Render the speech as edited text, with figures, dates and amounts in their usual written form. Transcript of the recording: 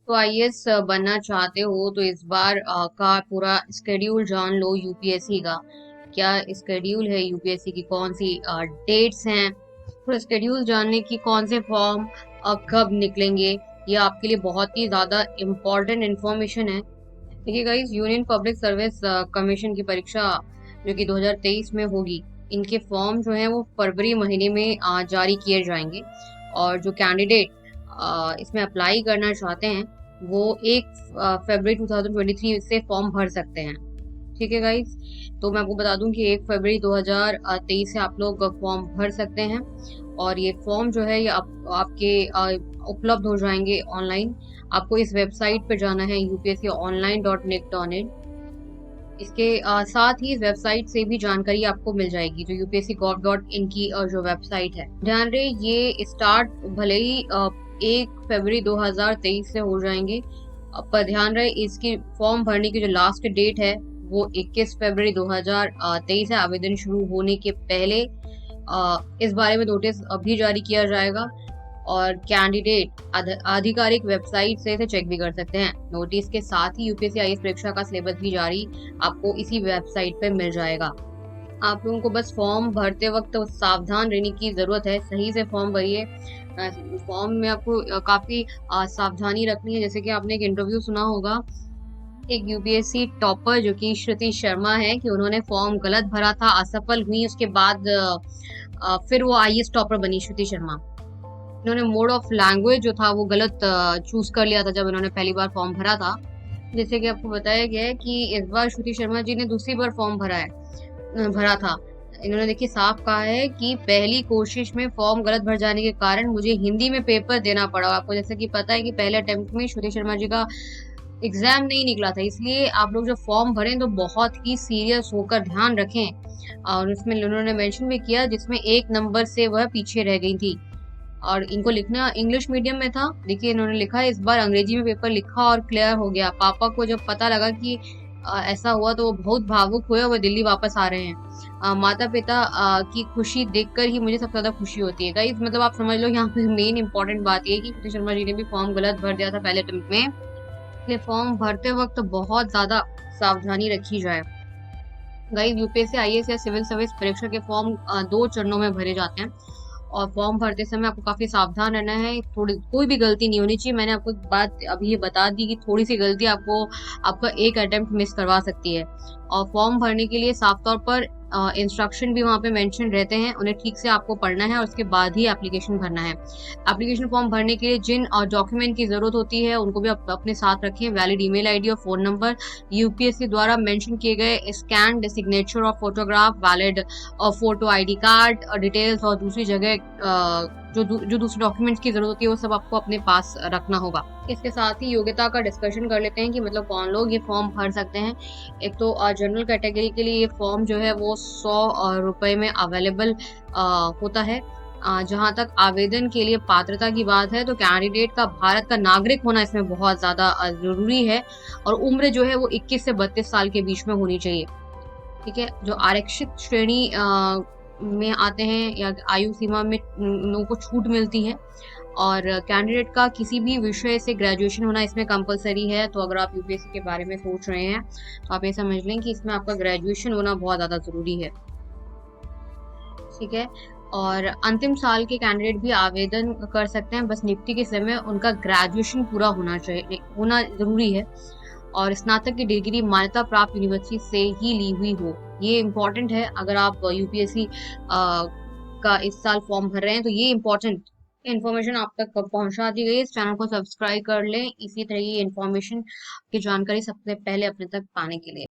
तो आईएएस बनना चाहते हो तो इस बार का पूरा स्केड्यूल जान लो यूपीएससी का। क्या स्केड्यूल है यूपीएससी की, कौन सी डेट्स हैं, पूरा स्केड्यूल जानने की, कौन से फॉर्म कब निकलेंगे, ये आपके लिए बहुत ही ज्यादा इम्पोर्टेंट इन्फॉर्मेशन है। देखिए guys, union public service commission की परीक्षा जो कि 2023 में होगी, इनके फॉर्म जो है वो फरवरी महीने में जारी किए जाएंगे। और जो कैंडिडेट इसमें अप्लाई करना चाहते हैं वो 1 फरवरी 2023 से फॉर्म भर सकते हैं। ठीक है गाइस, तो मैं आपको बता दूं कि 1 फरवरी 2023 से आप लोग फॉर्म भर सकते हैं। और ये फॉर्म जो है ये आपके उपलब्ध हो जाएंगे ऑनलाइन। आपको इस वेबसाइट पे जाना है upsconline.nic.in। इसके साथ ही इस वेबसाइट से भी जानकारी आपको मिल जाएगी, जो upsc.gov.in की जो वेबसाइट है। ध्यान रहे, ये स्टार्ट भले ही 1 फरवरी 2023 से हो जाएंगे, पर ध्यान रहे इसकी फॉर्म भरने की जो लास्ट डेट है वो 21 फरवरी 2023 है। आवेदन शुरू होने के पहले इस बारे में नोटिस अभी जारी किया जाएगा और कैंडिडेट आधिकारिक वेबसाइट से इसे चेक भी कर सकते हैं। नोटिस के साथ ही यूपीएससी आईएएस परीक्षा का सिलेबस भी जारी आपको इसी वेबसाइट पे मिल जाएगा। आप लोगों को बस फॉर्म भरते वक्त सावधान रहने की जरूरत है, सही से फॉर्म भरिए। फॉर्म में आपको काफी सावधानी रखनी है। जैसे कि आपने एक इंटरव्यू सुना होगा, एक यूपीएससी टॉपर जो कि श्रुति शर्मा है, कि उन्होंने फॉर्म गलत भरा था, असफल हुई, उसके बाद फिर वो आईएएस टॉपर बनी श्रुति शर्मा। इन्होंने मोड ऑफ लैंग्वेज जो था वो गलत चूज कर लिया था जब इन्होंने पहली बार फॉर्म भरा था। जैसे कि आपको बताया गया है कि इस बार श्रुति शर्मा जी ने दूसरी बार फॉर्म भरा था। इन्होंने देखिए साफ कहा है कि पहली कोशिश में फॉर्म गलत भर जाने के कारण मुझे हिंदी में पेपर देना पड़ा। आपको जैसे कि पता है कि पहले अटेम्प्ट में श्रुति शर्मा जी का एग्जाम नहीं निकला था, इसलिए आप लोग जब फॉर्म भरें तो बहुत ही सीरियस होकर ध्यान रखें। और उसमें उन्होंने मेंशन भी किया जिसमें 1 नंबर से वह पीछे रह गई थी और इनको लिखना इंग्लिश मीडियम में था। देखिए इन्होंने लिखा है, इस बार अंग्रेजी में पेपर लिखा और क्लियर हो गया। पापा को जब पता लगा कि ऐसा हुआ तो वो बहुत भावुक हुए, वो दिल्ली वापस आ रहे हैं। माता पिता की खुशी देखकर ही मुझे सबसे ज्यादा खुशी होती है। गाइस मतलब आप समझ लो यहाँ पे मेन इंपॉर्टेंट बात ये है कि श्रुति शर्मा जी ने भी फॉर्म गलत भर दिया था पहले अटेम्प्ट में, इसलिए फॉर्म भरते वक्त बहुत ज्यादा सावधानी रखी जाए। गाइस यूपीएससी आईएएस या सिविल सर्विस परीक्षा के फॉर्म 2 चरणों में भरे जाते हैं और फॉर्म भरते समय आपको काफी सावधान रहना है। थोड़ी कोई भी गलती नहीं होनी चाहिए। मैंने आपको बात अभी ये बता दी कि थोड़ी सी गलती आपको आपका एक अटेम्प्ट मिस करवा सकती है। और फॉर्म भरने के लिए साफ तौर पर इंस्ट्रक्शन भी वहाँ पे मेंशन रहते हैं, उन्हें ठीक से आपको पढ़ना है और उसके बाद ही एप्लीकेशन भरना है। एप्लीकेशन फॉर्म भरने के लिए जिन डॉक्यूमेंट की जरूरत होती है उनको भी आप अपने साथ रखें। वैलिड ईमेल आईडी और फोन नंबर, यूपीएससी द्वारा मेंशन किए गए स्कैन सिग्नेचर और फोटोग्राफ, वैलिड और फोटो आईडी कार्ड और डिटेल्स और दूसरी जगह जो दूसरे डॉक्यूमेंट्स की जरूरत होती है वो सब आपको अपने पास रखना होगा। इसके साथ ही योग्यता का डिस्कशन कर लेते हैं कि मतलब कौन लोग ये फॉर्म भर सकते हैं। एक तो जनरल कैटेगरी के लिए ये फॉर्म जो है वो 100 रुपए में अवेलेबल होता है। जहां तक आवेदन के लिए पात्रता की बात है तो कैंडिडेट का भारत का नागरिक होना इसमें बहुत ज्यादा जरूरी है और उम्र जो है वो 21 से 32 साल के बीच में होनी चाहिए। ठीक है, जो आरक्षित श्रेणी में आते हैं या आयु सीमा में लोगों को छूट मिलती है। और कैंडिडेट का किसी भी विषय से ग्रेजुएशन होना इसमें कंपलसरी है। तो अगर आप यूपीएससी के बारे में सोच रहे हैं तो आप ये समझ लें कि इसमें आपका ग्रेजुएशन होना बहुत ज्यादा जरूरी है। ठीक है, और अंतिम साल के कैंडिडेट भी आवेदन कर सकते हैं, बस नियुक्ति के समय उनका ग्रेजुएशन पूरा होना जरूरी है और स्नातक की डिग्री मान्यता प्राप्त यूनिवर्सिटी से ही ली हुई हो। ये इम्पोर्टेंट है। अगर आप यूपीएससी का इस साल फॉर्म भर रहे हैं तो ये इम्पोर्टेंट इन्फॉर्मेशन आप तक पहुंचा दी गई। इस चैनल को सब्सक्राइब कर लें इसी तरह की इन्फॉर्मेशन की जानकारी सबसे पहले अपने तक पाने के लिए।